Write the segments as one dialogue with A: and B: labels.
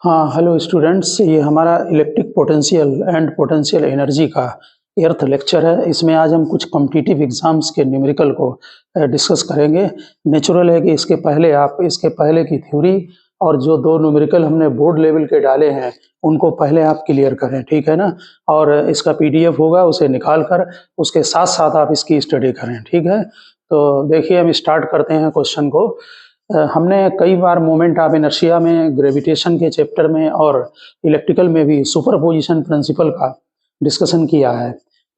A: हाँ, hello students, ये हमारा electric potential and potential energy का एर्थ लेक्चर है। इसमें आज हम कुछ कॉम्पिटिटिव एग्जाम्स के न्यूमेरिकल को डिस्कस करेंगे। नेचुरल है कि इसके पहले की थ्योरी और जो दो न्यूमेरिकल हमने बोर्ड लेवल के डाले हैं उनको पहले आप क्लियर करें, ठीक है ना। और इसका पीडीएफ होगा, उसे निकाल कर उसके साथ साथ आप इसकी स्टडी करें, ठीक है। तो देखिए, हम स्टार्ट करते हैं क्वेश्चन को। हमने कई बार मोमेंट ऑफ इनर्शिया में, ग्रेविटेशन के चैप्टर में और इलेक्ट्रिकल में भी सुपरपोजिशन प्रिंसिपल का डिस्कशन किया है।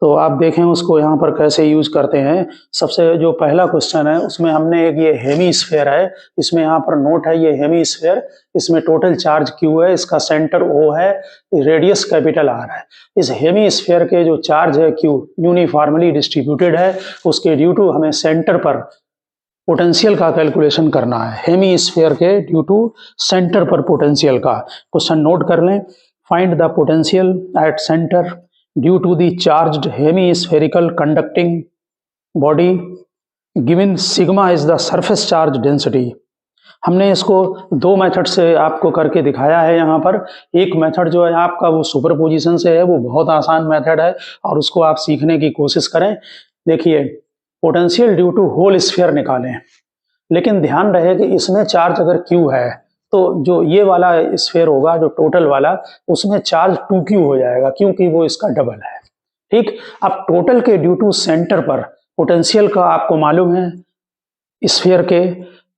A: तो आप देखें उसको यहाँ पर कैसे यूज करते हैं। सबसे जो पहला क्वेश्चन है उसमें हमने एक ये हेमीस्फेयर है, इसमें यहाँ पर नोट है ये हेमीस्फेयर, इसमें टोटल चार्ज Q है, इसका सेंटर O है, रेडियस कैपिटल R है। इस हेमीस्फेयर के जो चार्ज है Q यूनिफॉर्मली डिस्ट्रीब्यूटेड है, उसके ड्यू टू हमें सेंटर पर पोटेंशियल का कैलकुलेशन करना है। हेमीस्फेयर के ड्यू टू सेंटर पर पोटेंशियल का क्वेश्चन नोट कर लें। Find the potential at centre due to the charged hemispherical conducting body given sigma is the surface charge density. हमने इसको दो मेथड से आपको करके दिखाया है। यहाँ पर एक मेथड जो है आपका वो सुपरपोजिशन से है, वो बहुत आसान मेथड है और उसको आप सीखने की कोशिश करें। देखिए, potential due to whole sphere निकालें, लेकिन ध्यान रहे कि इसमें चार्ज अगर Q है तो जो ये वाला स्फीयर होगा जो टोटल वाला, उसमें चार्ज 2Q हो जाएगा क्योंकि वो इसका डबल है, ठीक। अब टोटल के ड्यू टू सेंटर पर पोटेंशियल का आपको मालूम है, स्फीयर के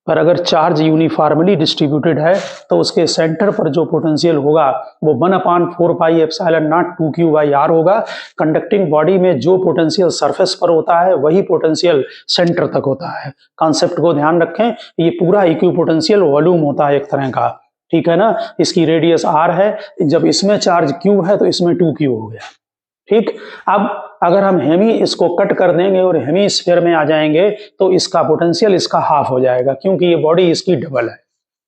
A: पर अगर चार्ज यूनिफॉर्मली डिस्ट्रीब्यूटेड है तो उसके सेंटर पर जो पोटेंशियल होगा वो 1/4 पाई एप्सिलॉन नॉट 2Q/R होगा। कंडक्टिंग बॉडी में जो पोटेंशियल सरफेस पर होता है वही पोटेंशियल सेंटर तक होता है। कॉन्सेप्ट को ध्यान रखें, ये पूरा इक्विपोटेंशियल वॉल्यूम होता है एक तरह का, ठीक है ना। इसकी रेडियस R है, जब इसमें चार्ज Q है तो इसमें 2Q हो गया, ठीक। अब अगर हम इसको कट कर देंगे और हेमीस्फीयर में आ जाएंगे तो इसका पोटेंशियल इसका हाफ हो जाएगा क्योंकि ये बॉडी इसकी डबल है,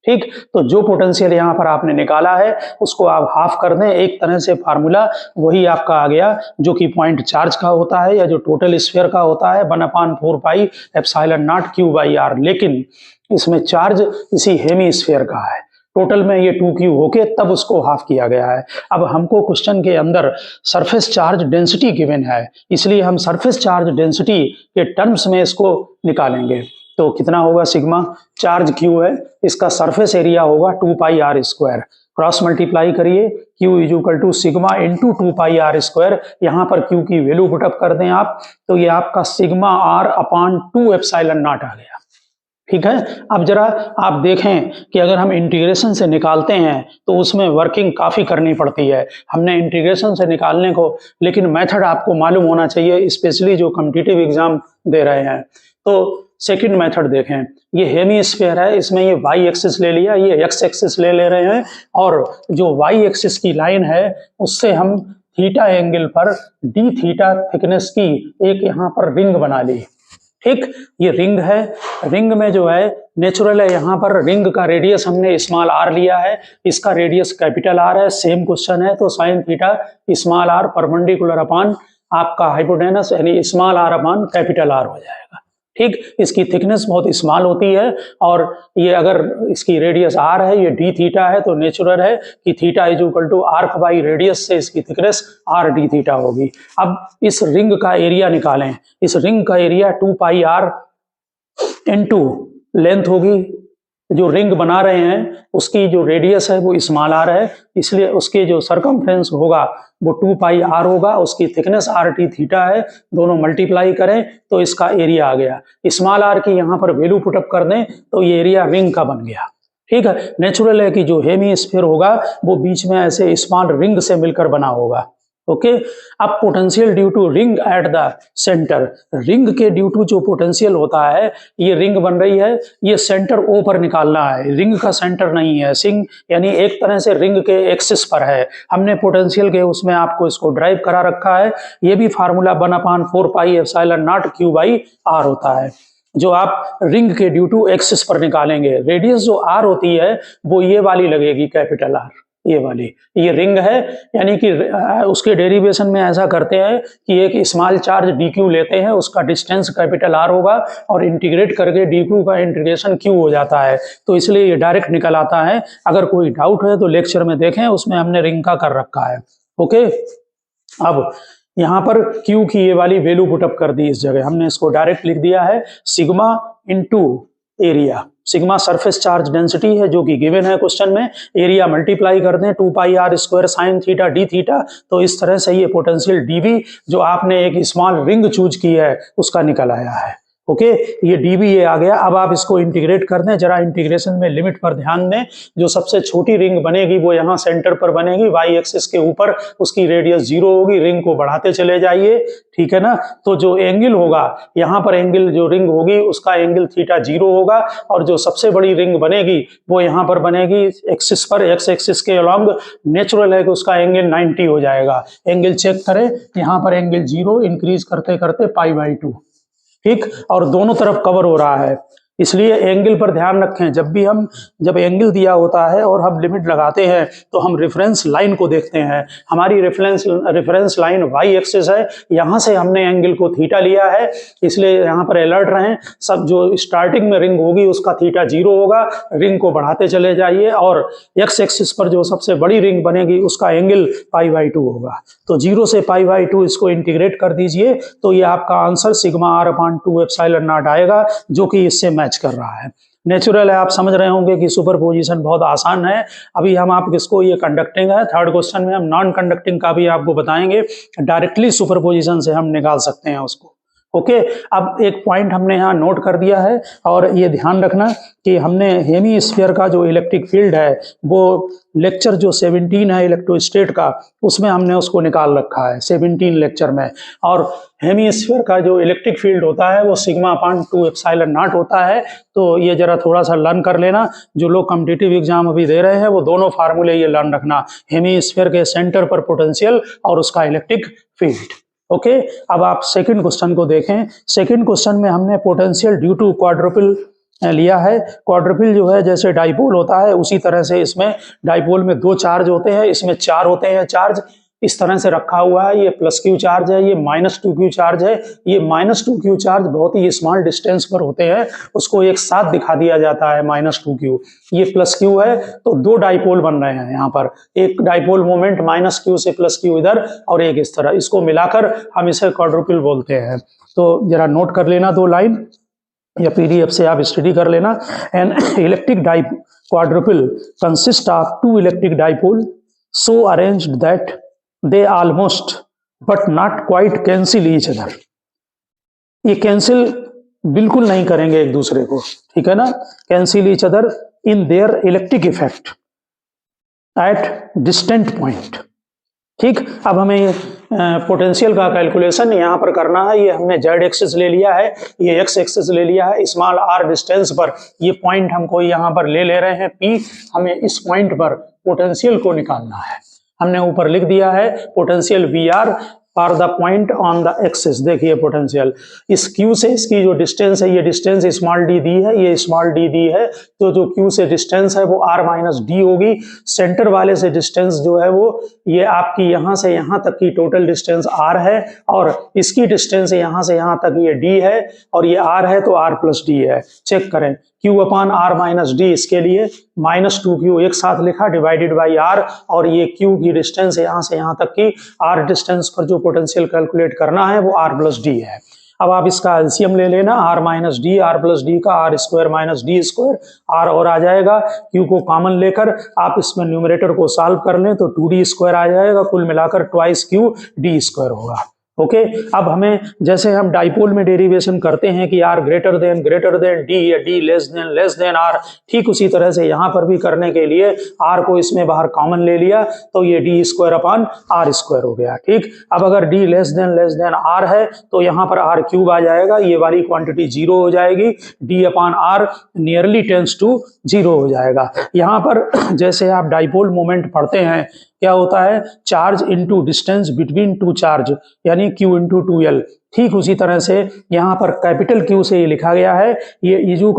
A: ठीक। तो जो पोटेंशियल यहाँ पर आपने निकाला है उसको आप हाफ कर दें। एक तरह से फार्मूला वही आपका आ गया जो कि पॉइंट चार्ज का होता है या जो टोटल स्फीयर का होता है 1/4 पाई एप्सिलॉन नॉट Q/R, लेकिन इसमें चार्ज इसी हेमीस्फीयर का है। टोटल में ये 2Q होके तब उसको हाफ किया गया है। अब हमको क्वेश्चन के अंदर सरफेस चार्ज डेंसिटी गिवन है, इसलिए हम सरफेस चार्ज डेंसिटी के टर्म्स में इसको निकालेंगे। तो कितना होगा, सिग्मा चार्ज Q है, इसका सरफेस एरिया होगा 2πr²। क्रॉस मल्टीप्लाई करिए, Q is equal to sigma into 2πr²। यहाँ पर Q की वैल्यू पुटअप कर दें आप तो ये आपका सिग्मा R/2 एप्सिलॉन नॉट आ गया, ठीक है। अब जरा आप देखें कि अगर हम इंटीग्रेशन से निकालते हैं तो उसमें वर्किंग काफ़ी करनी पड़ती है। हमने इंटीग्रेशन से निकालने को, लेकिन मेथड आपको मालूम होना चाहिए, स्पेशली जो कॉम्पिटिटिव एग्जाम दे रहे हैं। तो सेकंड मेथड देखें, ये हेमीस्फीयर है, इसमें ये वाई एक्सिस ले लिया, ये एक्स एक्सिस ले रहे हैं और जो वाई एक्सिस की लाइन है उससे हम थीटा एंगल पर डी थीटा थिकनेस की एक यहाँ पर रिंग बना ली, ठीक। ये रिंग है, रिंग में जो है नेचुरल है, यहाँ पर रिंग का रेडियस हमने स्मॉल r लिया है, इसका रेडियस कैपिटल R है। सेम क्वेश्चन है तो sine theta small r perpendicular upon आपका हाइपोटेनस यानी small r upon capital R हो जाएगा, ठीक। इसकी थिकनेस बहुत स्मॉल होती है और ये अगर इसकी रेडियस R है, ये d थीटा है, तो नेचुरल है कि theta is equal to arc by radius से इसकी थिकनेस r d थीटा होगी। अब इस रिंग का एरिया निकालें। इस रिंग का एरिया 2πr इंटू लेंथ होगी, जो रिंग बना रहे हैं उसकी जो रेडियस है वो स्मॉल r है, इसलिए उसके जो सरकमफ्रेंस होगा वो 2πr होगा, उसकी थिकनेस r थीटा है, दोनों मल्टीप्लाई करें तो इसका एरिया आ गया। स्मॉल r की यहाँ पर वैल्यू पुटअप कर दें तो ये एरिया रिंग का बन गया, ठीक है। नेचुरल है कि जो हेमीस्फीयर होगा वो बीच में ऐसे स्मॉल रिंग से मिलकर बना होगा, ओके। अब potential due to ring at the centre, ring के ड्यू टू जो पोटेंशियल होता है, ये रिंग बन रही है, ये सेंटर O पर निकालना है, रिंग का सेंटर नहीं है। सिंग यानी एक तरह से रिंग के एक्सिस पर है, हमने पोटेंशियल के उसमें आपको इसको ड्राइव करा रखा है। ये भी formula 1/4 pi epsilon not Q/R होता है, जो आप रिंग के ड्यू टू एक्सिस पर निकालेंगे। रेडियस जो R होती है वो ये वाली लगेगी, कैपिटल R, ये वाली, ये रिंग है, यानी कि उसके डेरिवेशन में ऐसा करते हैं कि एक स्मॉल चार्ज डी क्यू लेते हैं, उसका डिस्टेंस कैपिटल आर होगा और इंटीग्रेट करके डी क्यू का इंटीग्रेशन क्यू हो जाता है, तो इसलिए ये डायरेक्ट निकल आता है। अगर कोई डाउट है तो लेक्चर में देखें, उसमें हमने रिंग का कर रखा है। ओके, अब यहाँ पर क्यू की ये वाली वैल्यू पुटअप कर दी, इस जगह हमने इसको डायरेक्ट लिख दिया है sigma into area. Sigma surface charge density है जो कि गिवन है क्वेश्चन में, एरिया मल्टीप्लाई कर दें 2 pi r square sine theta d theta, तो इस तरह से ये पोटेंशियल डीवी जो आपने एक स्मॉल रिंग चूज की है उसका निकल आया है। ओके, ये डीवी ये आ गया। अब आप इसको इंटीग्रेट कर दें, जरा इंटीग्रेशन में लिमिट पर ध्यान दें। जो सबसे छोटी रिंग बनेगी वो यहाँ सेंटर पर बनेगी, वाई एक्सिस के ऊपर उसकी रेडियस 0 होगी, रिंग को बढ़ाते चले जाइए, ठीक है ना। तो जो एंगल होगा यहाँ पर, एंगल जो रिंग होगी उसका एंगल थीटा 0 होगा, और जो सबसे बड़ी रिंग बनेगी वो यहाँ पर बनेगी एक्सिस पर, एक्स एक्सिस के अलॉन्ग, नेचुरल है कि उसका एंगल 90 हो जाएगा। एंगल चेक करें, यहाँ पर एंगल 0 इंक्रीज करते करते π/2, ठीक, और दोनों तरफ कवर हो रहा है, इसलिए एंगल पर ध्यान रखें। जब एंगल दिया होता है और हम लिमिट लगाते हैं तो हम रेफरेंस लाइन को देखते हैं। हमारी रेफरेंस लाइन वाई एक्सिस है, यहाँ से हमने एंगल को थीटा लिया है, इसलिए यहाँ पर अलर्ट रहें। सब जो स्टार्टिंग में रिंग होगी उसका थीटा 0 होगा, रिंग को बढ़ाते चले जाइए, और एक्स एक्सिस पर जो सबसे बड़ी रिंग बनेगी उसका एंगल π/2 होगा। तो 0 से π/2 इसको इंटीग्रेट कर दीजिए, तो ये आपका answer sigma r/2 epsilon not आएगा, जो कि इससे मैच कर रहा है। नेचुरल है, आप समझ रहे होंगे कि सुपरपोजिशन बहुत आसान है। अभी हम आप किसको, ये कंडक्टिंग है, थर्ड क्वेश्चन में हम नॉन कंडक्टिंग का भी आपको बताएंगे, डायरेक्टली सुपरपोजिशन से हम निकाल सकते हैं उसको। ओके, अब एक पॉइंट हमने यहाँ नोट कर दिया है, और ये ध्यान रखना कि हमने हेमीस्फीयर का जो इलेक्ट्रिक फील्ड है वो लेक्चर जो 17 है इलेक्ट्रोस्टैट का, उसमें हमने उसको निकाल रखा है 17 लेक्चर में। और हेमीस्फीयर का जो इलेक्ट्रिक फील्ड होता है वो σ/2 एप्सिलॉन नॉट होता है। तो ये जरा थोड़ा सा लर्न कर लेना, जो लोग कॉम्पिटिटिव एग्जाम अभी दे रहे हैं वो दोनों फार्मूले ये लर्न रखना, हेमीस्फीयर के सेंटर पर पोटेंशियल और उसका इलेक्ट्रिक फील्ड। ओके, अब आप सेकंड क्वेश्चन को देखें। सेकंड क्वेश्चन में हमने पोटेंशियल ड्यू टू क्वाड्रुपल लिया है। क्वाड्रुपल जो है जैसे डाइपोल होता है उसी तरह से इसमें डाइपोल में 2 चार्ज होते हैं, इसमें 4 होते हैं चार्ज, इस तरह से रखा हुआ है। ये +q चार्ज है, ये -2q चार्ज है। ये -2q चार्ज बहुत ही स्मॉल डिस्टेंस पर होते हैं, उसको एक साथ दिखा दिया जाता है -2q। ये +q है, तो 2 डाइपोल बन रहे हैं यहाँ पर, एक डाइपोल मोमेंट -q से +q इधर और एक इस तरह, इसको मिलाकर हम इसे क्वाड्रुपल बोलते हैं। तो जरा नोट कर लेना 2 लाइन, या PDF से आप स्टडी कर लेना। An electric quadruple consist of 2 electric dipole so arranged that they almost but not quite cancel each other। ये कैंसिल बिल्कुल नहीं करेंगे एक दूसरे को, ठीक है ना, cancel each other in their electric effect at distant point। ठीक, अब हमें पोटेंशियल का कैलकुलेशन यहाँ पर करना है। ये हमने जेड एक्सिस ले लिया है, ये एक्स एक्सिस ले लिया है, स्मॉल r डिस्टेंस पर ये पॉइंट हमको यहाँ पर ले रहे हैं P। हमें इस पॉइंट पर पोटेंशियल को निकालना है। हमने ऊपर लिख दिया है potential VR for the point on the axis. देखिए पोटेंशियल इस Q से इसकी जो डिस्टेंस है, ये डिस्टेंस स्मॉल d दी है, ये स्मॉल d दी है, तो जो Q से डिस्टेंस है वो r-d होगी। सेंटर वाले से डिस्टेंस जो है वो ये आपकी यहाँ से यहाँ तक की टोटल डिस्टेंस r है, और इसकी डिस्टेंस यहाँ से यहाँ तक ये d है, और ये r है तो r+d है। चेक करें, Q/r-d, इसके लिए -2q एक साथ लिखा डिवाइडेड बाई r, और ये Q की डिस्टेंस यहाँ से यहाँ तक की r डिस्टेंस पर जो पोटेंशियल कैलकुलेट करना है वो r+d है। अब आप इसका एलसीएम ले लेना, r-d, r+d का r² - d², r और आ जाएगा। Q को कॉमन लेकर आप इसमें न्यूमरेटर को सॉल्व कर लें तो 2d² आ जाएगा, कुल मिलाकर 2q d² होगा। ओके, अब हमें जैसे हम डाइपोल में डेरिवेशन करते हैं कि r ग्रेटर देन d या d लेस देन r, ठीक उसी तरह से यहाँ पर भी करने के लिए r को इसमें बाहर कॉमन ले लिया तो ये d²/r² हो गया। ठीक, अब अगर d लेस देन r है तो यहाँ पर r³ आ जाएगा, ये वाली क्वांटिटी 0 हो जाएगी, d/r नियरली टेंड्स टू 0 हो जाएगा। यहाँ पर जैसे आप डाइपोल मोमेंट पढ़ते हैं क्या होता है, charge into distance between 2 charge, यानी Q × 2L। ठीक उसी तरह से यहाँ पर कैपिटल Q से ये लिखा गया है, ये =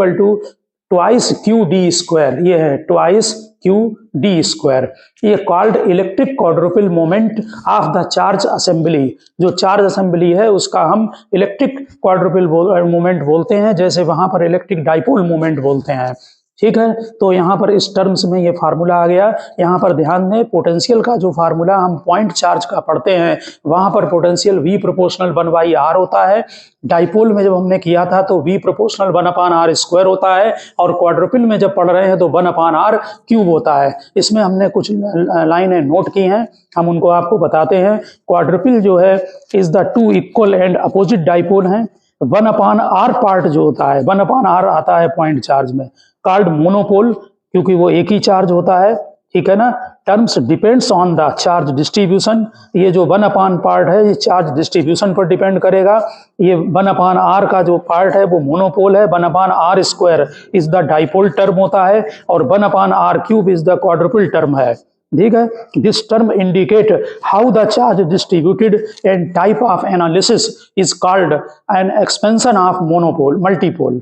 A: 2q d², ये है 2q क्यू डी स्क्वायर। ये called electric quadruple moment of the charge assembly. जो चार्ज असेंबली है उसका हम इलेक्ट्रिक क्वाड्रुपल मोमेंट बोलते हैं, जैसे वहां पर इलेक्ट्रिक डाइपोल मोमेंट बोलते हैं। ठीक है, तो यहाँ पर इस टर्म्स में ये फार्मूला आ गया। यहाँ पर ध्यान दें, पोटेंशियल का जो फार्मूला हम पॉइंट चार्ज का पढ़ते हैं वहां पर पोटेंशियल V प्रोपोर्शनल 1/r होता है। डाइपोल में जब हमने किया था तो V प्रोपोर्शनल 1/r स्क्वायर होता है, और क्वाड्रुपल में जब पढ़ रहे हैं तो 1/r क्यूब होता है। इसमें हमने कुछ लाइनें नोट की हैं, हम उनको आपको बताते हैं। क्वाड्रुपल जो है is the two equal and opposite dipole हैं। 1/r पार्ट जो होता है, 1/r आता है पॉइंट चार्ज में, कॉल्ड मोनोपोल, क्योंकि वो एक ही चार्ज होता है। ठीक है ना। Terms depends on the charge distribution. ये जो 1/r पार्ट है ये चार्ज डिस्ट्रीब्यूशन पर डिपेंड करेगा। ये 1/r का जो पार्ट है वो मोनोपोल है। 1/r square is the dipole term होता है, और 1/r cube is the quadruple term है। ठीक है। This term indicate how the charge distributed and type of analysis is called an expansion of monopole multipole.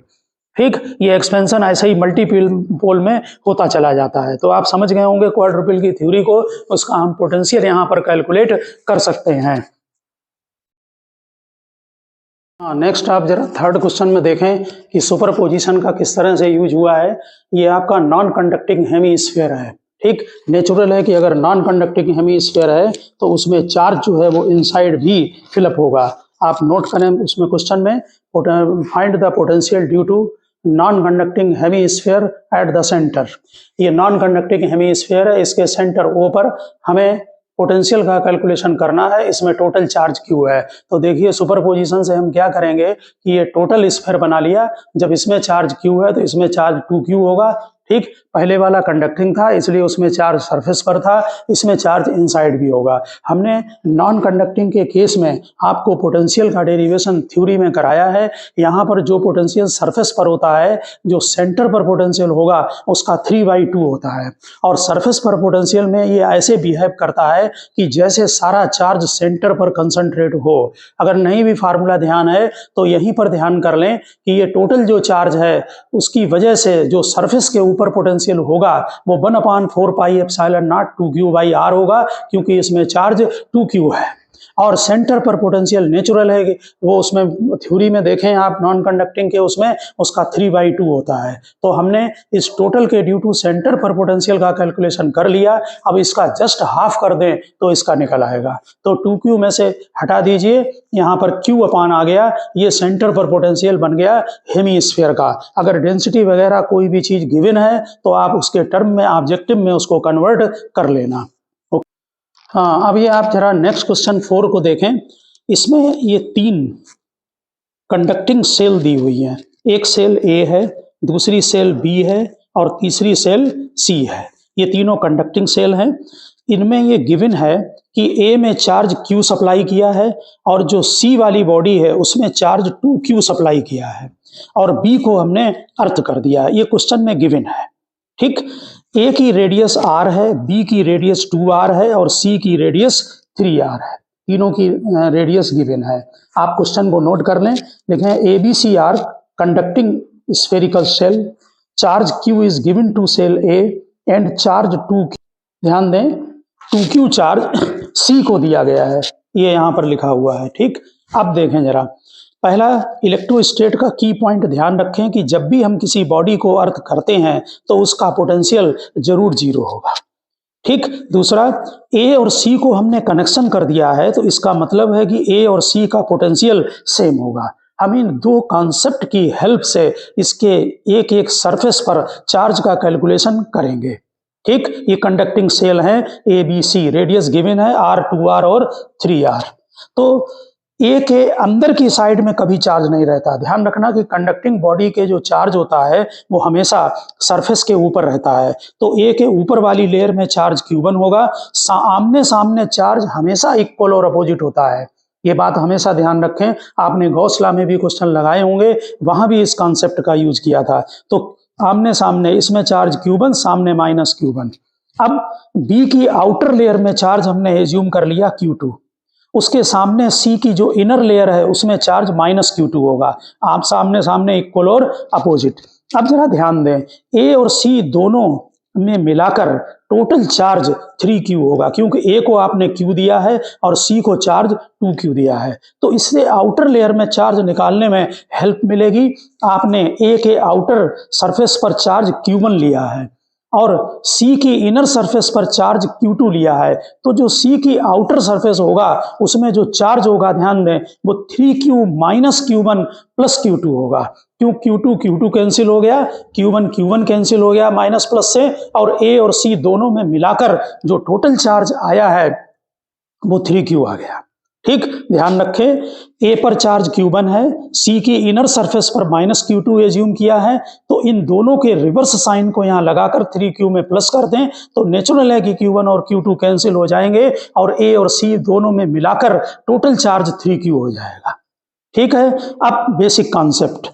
A: ठीक, ये expansion ऐसे ही multipole में होता चला जाता है। तो आप समझ गए होंगे क्वाड्रुपल की थ्योरी को, उसका हम पोटेंशियल यहाँ पर कैलकुलेट कर सकते हैं। नेक्स्ट आप जरा थर्ड क्वेश्चन में देखें कि सुपरपोजिशन का किस तरह से यूज हुआ है। ये आपका नॉन कंडक्टिंग हेमीस्फीयर है। ठीक, नेचुरल है कि अगर नॉन कंडक्टिंग हेमीस्फीयर है तो उसमें चार्ज जो है वो इनसाइड भी फिलअप होगा। आप नोट करें उसमें क्वेश्चन में, find the potential due to non conducting hemisphere at the centre. ये नॉन कंडक्टिंग हेमीस्फीयर है, इसके सेंटर ओ पर हमें पोटेंशियल का कैलकुलेशन करना है। इसमें टोटल चार्ज क्यू है। तो देखिए सुपरपोजिशन से हम क्या करेंगे कि ये टोटल स्फीयर बना लिया। जब इसमें चार्ज क्यू है तो इसमें चार्ज 2q होगा। ठीक, पहले वाला कंडक्टिंग था इसलिए उसमें चार्ज सरफेस पर था, इसमें चार्ज इनसाइड भी होगा। हमने नॉन कंडक्टिंग के केस में आपको पोटेंशियल का डेरिवेशन थ्योरी में कराया है। यहाँ पर जो पोटेंशियल सरफेस पर होता है, जो सेंटर पर पोटेंशियल होगा उसका 3/2 होता है, और सरफेस पर पोटेंशियल में ये ऐसे बिहेव करता है कि जैसे सारा चार्ज सेंटर पर कंसंट्रेट हो। अगर नहीं भी फार्मूला ध्यान है तो यहीं पर ध्यान कर लें कि ये टोटल जो चार्ज है उसकी वजह से जो सरफेस के ऊपर पोटेंशियल होगा वो 1/4 पाई एप्सिलॉन नॉट 2q/r होगा, क्योंकि इसमें चार्ज 2q है। और सेंटर पर पोटेंशियल नेचुरल है, वो उसमें थ्योरी में देखें आप नॉन कंडक्टिंग के उसमें उसका 3/2 होता है। तो हमने इस टोटल के ड्यू टू सेंटर पर पोटेंशियल का कैलकुलेशन कर लिया। अब इसका जस्ट हाफ कर दें तो इसका निकल आएगा। तो 2q में से हटा दीजिए, यहाँ पर q आ गया, ये सेंटर पर पोटेंशियल बन गया हेमीस्फीयर का। अगर डेंसिटी वगैरह कोई भी चीज गिवन है तो आप उसके टर्म में ऑब्जेक्टिव में उसको कन्वर्ट कर लेना। हाँ, अब ये आप जरा नेक्स्ट क्वेश्चन 4 को देखें। इसमें ये 3 कंडक्टिंग सेल दी हुई हैं। एक सेल A है, दूसरी सेल B है और तीसरी सेल C है। ये तीनों कंडक्टिंग सेल हैं। इनमें ये गिवन है कि A में चार्ज Q सप्लाई किया है, और जो C वाली बॉडी है उसमें चार्ज 2Q सप्लाई किया है, और B को हमने अर्थ कर दिया है। ये क्वेश्चन में गिवन है। ठीक, A की रेडियस r है, B की रेडियस 2r है और C की रेडियस 3r है। तीनों की रेडियस गिवन है। आप क्वेश्चन को नोट कर लें। लिखें ABCR conducting spherical shell, charge Q is given to shell A and charge 2Q। ध्यान दें 2Q चार्ज C को दिया गया है, ये यहाँ पर लिखा हुआ है। ठीक, अब देखें जरा, पहला इलेक्ट्रोस्टैट का की पॉइंट ध्यान रखें कि जब भी हम किसी बॉडी को अर्थ करते हैं तो उसका पोटेंशियल जरूर 0 होगा। ठीक, दूसरा A और C को हमने कनेक्शन कर दिया है तो इसका मतलब है कि A और C का पोटेंशियल सेम होगा। हम इन दो कॉन्सेप्ट की हेल्प से इसके एक एक सरफेस पर चार्ज का कैलकुलेशन करेंगे। ठीक, ये कंडक्टिंग सेल हैं ABC, रेडियस गिवन है r 2r और 3r। तो A के अंदर की साइड में कभी चार्ज नहीं रहता। ध्यान रखना कि कंडक्टिंग बॉडी के जो चार्ज होता है वो हमेशा सरफेस के ऊपर रहता है। तो A के ऊपर वाली लेयर में चार्ज Q1 होगा। आमने सामने चार्ज हमेशा इक्वल और अपोजिट होता है। ये बात हमेशा ध्यान रखें। आपने गॉस लॉ में भी क्वेश्चन लगाए होंगे, वहां भी इस कॉन्सेप्ट का यूज किया था। तो आमने सामने इसमें चार्ज Q1, सामने -Q1। अब B की आउटर लेयर में चार्ज हमने एज्यूम कर लिया Q2। उसके सामने C की जो इनर लेयर है उसमें चार्ज -Q2 होगा। आप सामने सामने इक्वल और अपोजिट। अब जरा ध्यान दें, A और C दोनों में मिलाकर टोटल चार्ज 3q होगा, क्योंकि A को आपने q दिया है और C को चार्ज 2q दिया है। तो इससे आउटर लेयर में चार्ज निकालने में हेल्प मिलेगी। आपने A के आउटर सरफेस पर चार्ज q1 लिया है और C की इनर सरफेस पर चार्ज q2 लिया है, तो जो C की आउटर सरफेस होगा उसमें जो चार्ज होगा, ध्यान दें, वो 3q minus q1 plus q2 होगा। क्यों? q2 कैंसिल हो गया, q1 कैंसिल हो गया माइनस प्लस से, और A और C दोनों में मिलाकर जो टोटल चार्ज आया है वो 3q आ गया। ठीक, ध्यान रखें, A पर चार्ज q1 है, C की इनर सरफेस पर माइनस q2 एज्यूम किया है, तो इन दोनों के रिवर्स साइन को यहां लगाकर 3q में प्लस कर दें तो नेचुरल है कि q1 और q2 कैंसिल हो जाएंगे और A और C दोनों में मिलाकर टोटल चार्ज 3q हो जाएगा। ठीक है। अब बेसिक कॉन्सेप्ट,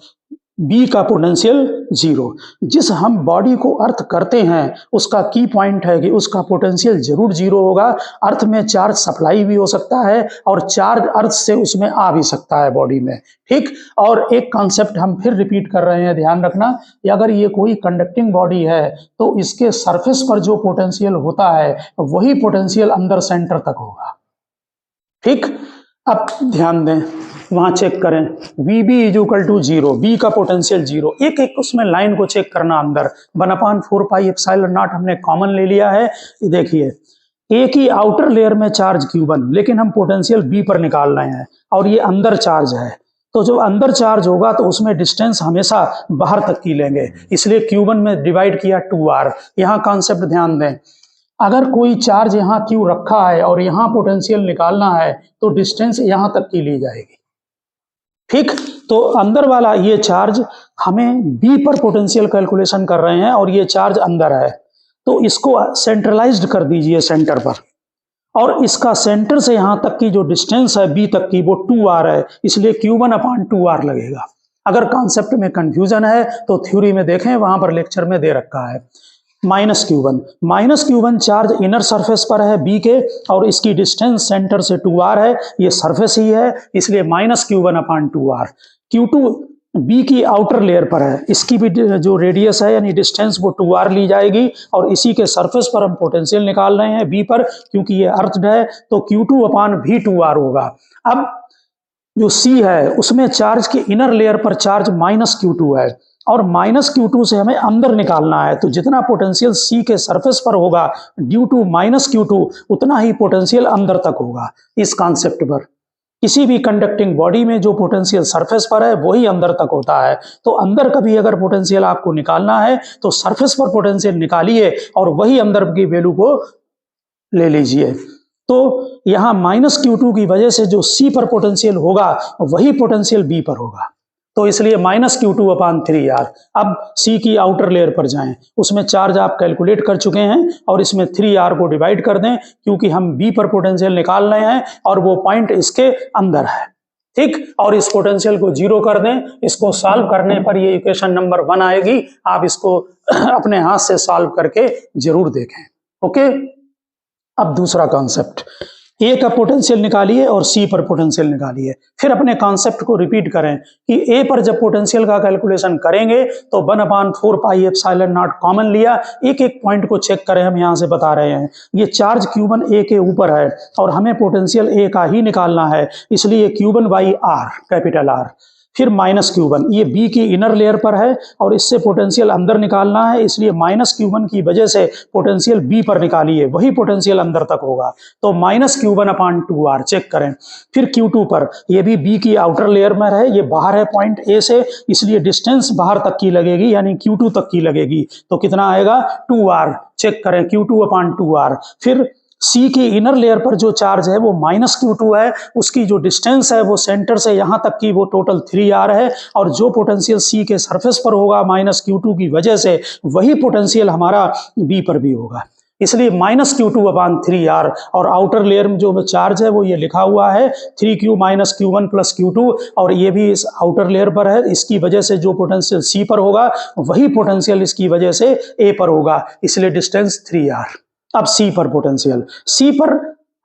A: बी का पोटेंशियल 0। जिस हम बॉडी को अर्थ करते हैं उसका की पॉइंट है कि उसका पोटेंशियल जरूर 0 होगा। अर्थ में चार्ज सप्लाई भी हो सकता है और चार्ज अर्थ से उसमें आ भी सकता है बॉडी में। ठीक, और एक कॉन्सेप्ट हम फिर रिपीट कर रहे हैं, ध्यान रखना, कि अगर ये कोई कंडक्टिंग बॉडी है तो इसके सरफेस पर जो पोटेंशियल होता है वही पोटेंशियल अंदर सेंटर तक होगा। ठीक, अब ध्यान दें, वहां चेक करें, VB is equal to 0, B का पोटेंशियल 0। एक एक उसमें लाइन को चेक करना, अंदर 1/4πε0 हमने कॉमन ले लिया है। देखिए, ए की आउटर लेयर में चार्ज q1, लेकिन हम पोटेंशियल बी पर निकाल रहे हैं और ये अंदर चार्ज है, तो जो अंदर चार्ज होगा तो उसमें डिस्टेंस हमेशा बाहर तक की लेंगे, इसलिए q1 में डिवाइड किया 2r। यहाँ कॉन्सेप्ट ध्यान दें, अगर कोई चार्ज यहाँ q रखा है और यहाँ पोटेंशियल निकालना है तो डिस्टेंस यहाँ तक की ली जाएगी। ठीक, तो अंदर वाला ये चार्ज, हमें बी पर पोटेंशियल कैलकुलेशन कर रहे हैं और ये चार्ज अंदर है, तो इसको सेंट्रलाइज्ड कर दीजिए सेंटर पर, और इसका सेंटर से यहां तक की जो डिस्टेंस है बी तक की वो 2r है, इसलिए q1/2r लगेगा। अगर कॉन्सेप्ट में कंफ्यूजन है तो थ्योरी में देखें, वहां पर लेक्चर में दे रखा है। Minus q1 charge inner surface पर है बी के और इसकी डिस्टेंस सेंटर से 2r है, ये सरफेस ही है, इसलिए -q1/2r। q2 बी की आउटर लेयर पर है, इसकी भी जो रेडियस है यानी डिस्टेंस वो 2r ली जाएगी और इसी के सरफेस पर हम पोटेंशियल निकाल रहे हैं बी पर, क्योंकि ये अर्थड है, तो q2/v2r होगा। अब जो C है उसमें चार्ज की इनर लेयर पर चार्ज -q2 है और -q2 से हमें अंदर निकालना है, तो जितना पोटेंशियल C के सरफेस पर होगा ड्यू टू -q2 उतना ही पोटेंशियल अंदर तक होगा। इस कॉन्सेप्ट पर किसी भी कंडक्टिंग बॉडी में जो पोटेंशियल सरफेस पर है वही अंदर तक होता है, तो अंदर कभी अगर पोटेंशियल आपको निकालना है तो सरफेस पर पोटेंशियल निकालिए और वही अंदर की वैल्यू को ले लीजिए। तो यहाँ -q2 की वजह से जो C पर पोटेंशियल होगा वही पोटेंशियल B पर होगा, तो इसलिए -q2/3r। अब C की आउटर लेयर पर जाएं, उसमें चार्ज आप कैलकुलेट कर चुके हैं और इसमें 3r को डिवाइड कर दें, क्योंकि हम B पर पोटेंशियल निकाल रहे हैं और वो पॉइंट इसके अंदर है। ठीक, और इस पोटेंशियल को 0 कर दें। इसको सॉल्व करने पर ये इक्वेशन नंबर 1 आएगी, आप इसको अपने हाथ से सॉल्व करके जरूर देखें। ओके, अब दूसरा कॉन्सेप्ट, ए का पोटेंशियल निकालिए और सी पर पोटेंशियल निकालिए। फिर अपने कॉन्सेप्ट को रिपीट करें कि ए पर जब पोटेंशियल का कैलकुलेशन करेंगे तो 1/4πε0 कॉमन लिया। एक एक पॉइंट को चेक करें, हम यहां से बता रहे हैं। ये चार्ज q1 ए के ऊपर है और हमें पोटेंशियल ए का ही निकालना है, इसलिए q1/r, कैपिटल R। फिर -q1, ये बी की इनर लेयर पर है और इससे पोटेंशियल अंदर निकालना है, इसलिए -q1 की वजह से पोटेंशियल बी पर निकालिए, वही पोटेंशियल अंदर तक होगा, तो -q1/2r। चेक करें। फिर q2 पर, ये भी बी की आउटर लेयर में है, ये बाहर है पॉइंट ए से, इसलिए डिस्टेंस बाहर तक की लगेगी यानी q2 तक की लगेगी, तो कितना आएगा 2r। चेक करें, q2/2r। फिर C की इनर लेयर पर जो चार्ज है वो -q2 है, उसकी जो डिस्टेंस है वो सेंटर से यहाँ तक की वो टोटल 3r है, और जो पोटेंशियल C के सरफेस पर होगा -q2 की वजह से वही पोटेंशियल हमारा B पर भी होगा, इसलिए -q2/3r। और आउटर लेयर में जो चार्ज है वो ये लिखा हुआ है 3q - q1 + q2, और ये भी इस आउटर लेयर पर है, इसकी वजह से जो पोटेंशियल C पर होगा वही पोटेंशियल इसकी वजह से A पर होगा, इसलिए डिस्टेंस 3r। अब C पर पोटेंशियल, C पर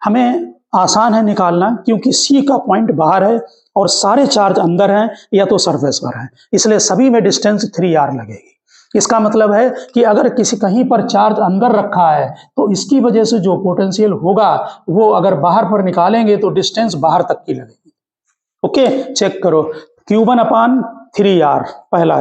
A: हमें आसान है निकालना, क्योंकि C का पॉइंट बाहर है और सारे चार्ज अंदर हैं या तो सरफेस पर हैं, इसलिए सभी में डिस्टेंस 3r लगेगी। इसका मतलब है कि अगर किसी कहीं पर चार्ज अंदर रखा है तो इसकी वजह से जो पोटेंशियल होगा वो अगर बाहर पर निकालेंगे तो डिस्टेंस बाहर तक की लगेगी। ओके, चेक करो, Q1/3R पहला